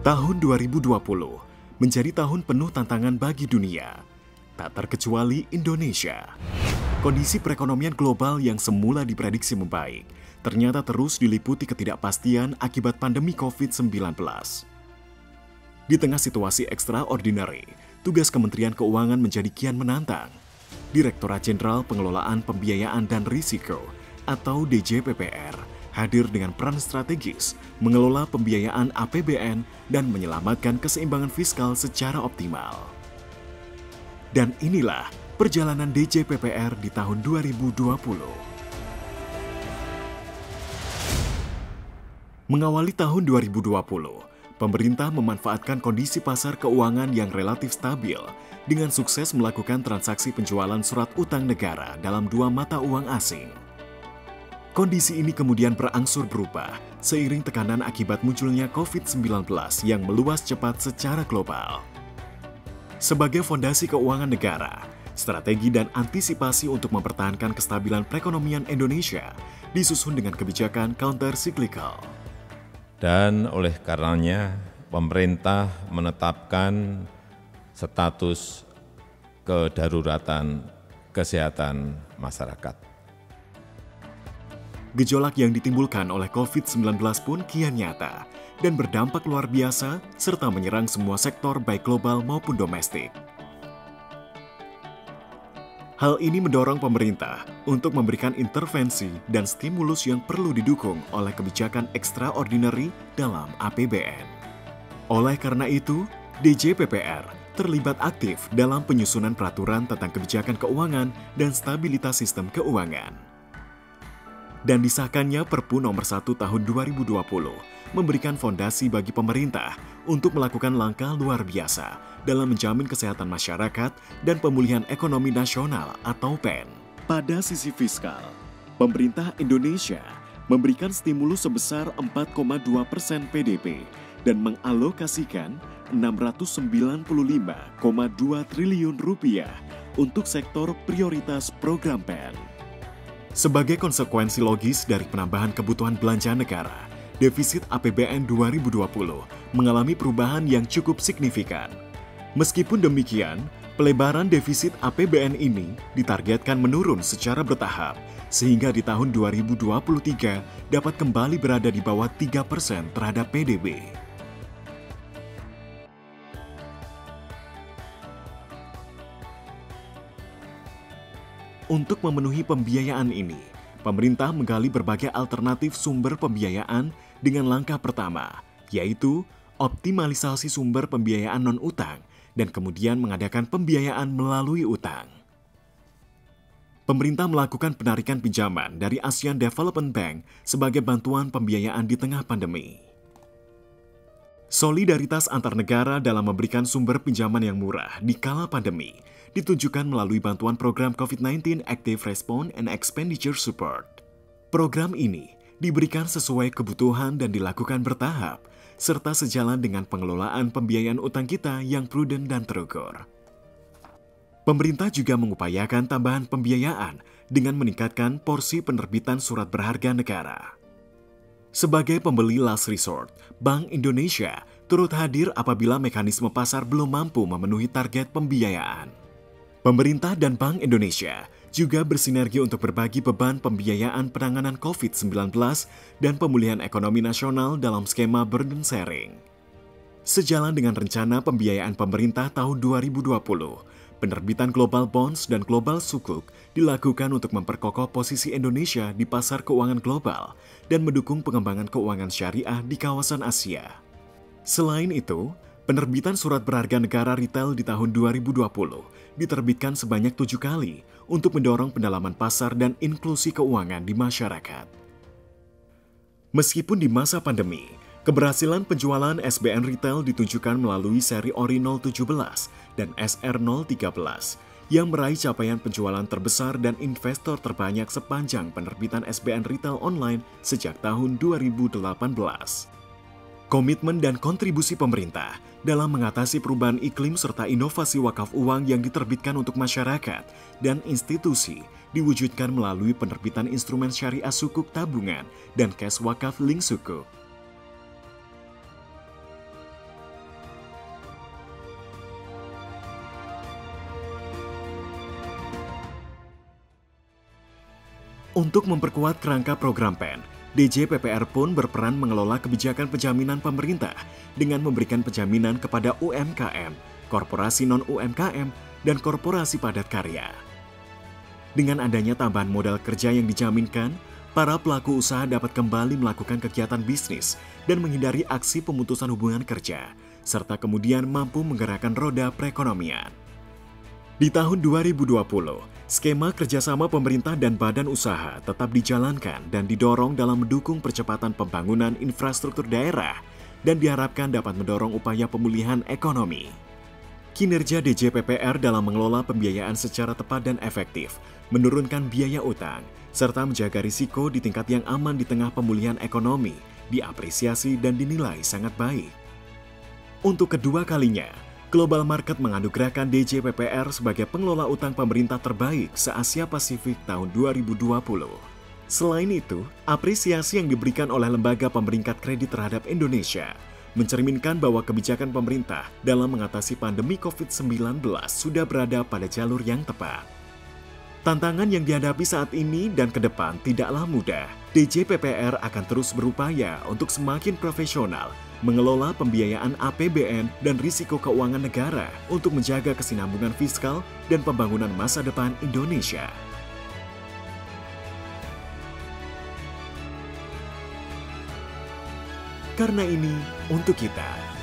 Tahun 2020 menjadi tahun penuh tantangan bagi dunia, tak terkecuali Indonesia. Kondisi perekonomian global yang semula diprediksi membaik, ternyata terus diliputi ketidakpastian akibat pandemi COVID-19. Di tengah situasi extraordinary, tugas Kementerian Keuangan menjadi kian menantang. Direktorat Jenderal Pengelolaan Pembiayaan dan Risiko atau DJPPR hadir dengan peran strategis mengelola pembiayaan APBN dan menyelamatkan keseimbangan fiskal secara optimal. Dan inilah perjalanan DJPPR di tahun 2020. Mengawali tahun 2020, pemerintah memanfaatkan kondisi pasar keuangan yang relatif stabil dengan sukses melakukan transaksi penjualan surat utang negara dalam dua mata uang asing. Kondisi ini kemudian berangsur berubah seiring tekanan akibat munculnya COVID-19 yang meluas cepat secara global. Sebagai fondasi keuangan negara, strategi dan antisipasi untuk mempertahankan kestabilan perekonomian Indonesia disusun dengan kebijakan counter-cyclical. Dan oleh karenanya, pemerintah menetapkan status kedaruratan kesehatan masyarakat. Gejolak yang ditimbulkan oleh COVID-19 pun kian nyata dan berdampak luar biasa serta menyerang semua sektor baik global maupun domestik. Hal ini mendorong pemerintah untuk memberikan intervensi dan stimulus yang perlu didukung oleh kebijakan extraordinary dalam APBN. Oleh karena itu, DJPPR terlibat aktif dalam penyusunan peraturan tentang kebijakan keuangan dan stabilitas sistem keuangan. Dan disahkannya Perpu Nomor 1 Tahun 2020 memberikan fondasi bagi pemerintah untuk melakukan langkah luar biasa dalam menjamin kesehatan masyarakat dan pemulihan ekonomi nasional atau PEN. Pada sisi fiskal, pemerintah Indonesia memberikan stimulus sebesar 4,2% PDB dan mengalokasikan Rp695,2 triliun untuk sektor prioritas program PEN. Sebagai konsekuensi logis dari penambahan kebutuhan belanja negara, defisit APBN 2020 mengalami perubahan yang cukup signifikan. Meskipun demikian, pelebaran defisit APBN ini ditargetkan menurun secara bertahap, sehingga di tahun 2023 dapat kembali berada di bawah 3% terhadap PDB. Untuk memenuhi pembiayaan ini, pemerintah menggali berbagai alternatif sumber pembiayaan dengan langkah pertama, yaitu optimalisasi sumber pembiayaan non-utang dan kemudian mengadakan pembiayaan melalui utang. Pemerintah melakukan penarikan pinjaman dari Asian Development Bank sebagai bantuan pembiayaan di tengah pandemi. Solidaritas antar negara dalam memberikan sumber pinjaman yang murah di kala pandemi ditunjukkan melalui bantuan program COVID-19 Active Response and Expenditure Support. Program ini diberikan sesuai kebutuhan dan dilakukan bertahap, serta sejalan dengan pengelolaan pembiayaan utang kita yang prudent dan terukur. Pemerintah juga mengupayakan tambahan pembiayaan dengan meningkatkan porsi penerbitan surat berharga negara. Sebagai pembeli last resort, Bank Indonesia turut hadir apabila mekanisme pasar belum mampu memenuhi target pembiayaan. Pemerintah dan Bank Indonesia juga bersinergi untuk berbagi beban pembiayaan penanganan COVID-19 dan pemulihan ekonomi nasional dalam skema burden sharing. Sejalan dengan rencana pembiayaan pemerintah tahun 2020, penerbitan global bonds dan global sukuk dilakukan untuk memperkokoh posisi Indonesia di pasar keuangan global dan mendukung pengembangan keuangan syariah di kawasan Asia. Selain itu, penerbitan surat berharga negara retail di tahun 2020 diterbitkan sebanyak 7 kali untuk mendorong pendalaman pasar dan inklusi keuangan di masyarakat. Meskipun di masa pandemi, keberhasilan penjualan SBN retail ditunjukkan melalui seri ORI 017 dan SR 013 yang meraih capaian penjualan terbesar dan investor terbanyak sepanjang penerbitan SBN retail online sejak tahun 2018. Komitmen dan kontribusi pemerintah dalam mengatasi perubahan iklim serta inovasi wakaf uang yang diterbitkan untuk masyarakat dan institusi diwujudkan melalui penerbitan instrumen syariah sukuk tabungan dan cash wakaf link sukuk. Untuk memperkuat kerangka program PEN, DJPPR pun berperan mengelola kebijakan penjaminan pemerintah dengan memberikan penjaminan kepada UMKM, korporasi non-UMKM, dan korporasi padat karya. Dengan adanya tambahan modal kerja yang dijaminkan, para pelaku usaha dapat kembali melakukan kegiatan bisnis dan menghindari aksi pemutusan hubungan kerja, serta kemudian mampu menggerakkan roda perekonomian. Di tahun 2020, skema kerjasama pemerintah dan badan usaha tetap dijalankan dan didorong dalam mendukung percepatan pembangunan infrastruktur daerah dan diharapkan dapat mendorong upaya pemulihan ekonomi. Kinerja DJPPR dalam mengelola pembiayaan secara tepat dan efektif, menurunkan biaya utang, serta menjaga risiko di tingkat yang aman di tengah pemulihan ekonomi, diapresiasi dan dinilai sangat baik. Untuk kedua kalinya, Global Market menganugerahkan DJPPR sebagai pengelola utang pemerintah terbaik se-Asia Pasifik tahun 2020. Selain itu, apresiasi yang diberikan oleh lembaga pemeringkat kredit terhadap Indonesia mencerminkan bahwa kebijakan pemerintah dalam mengatasi pandemi COVID-19 sudah berada pada jalur yang tepat. Tantangan yang dihadapi saat ini dan ke depan tidaklah mudah. DJPPR akan terus berupaya untuk semakin profesional mengelola pembiayaan APBN dan risiko keuangan negara untuk menjaga kesinambungan fiskal dan pembangunan masa depan Indonesia. Karena ini untuk kita.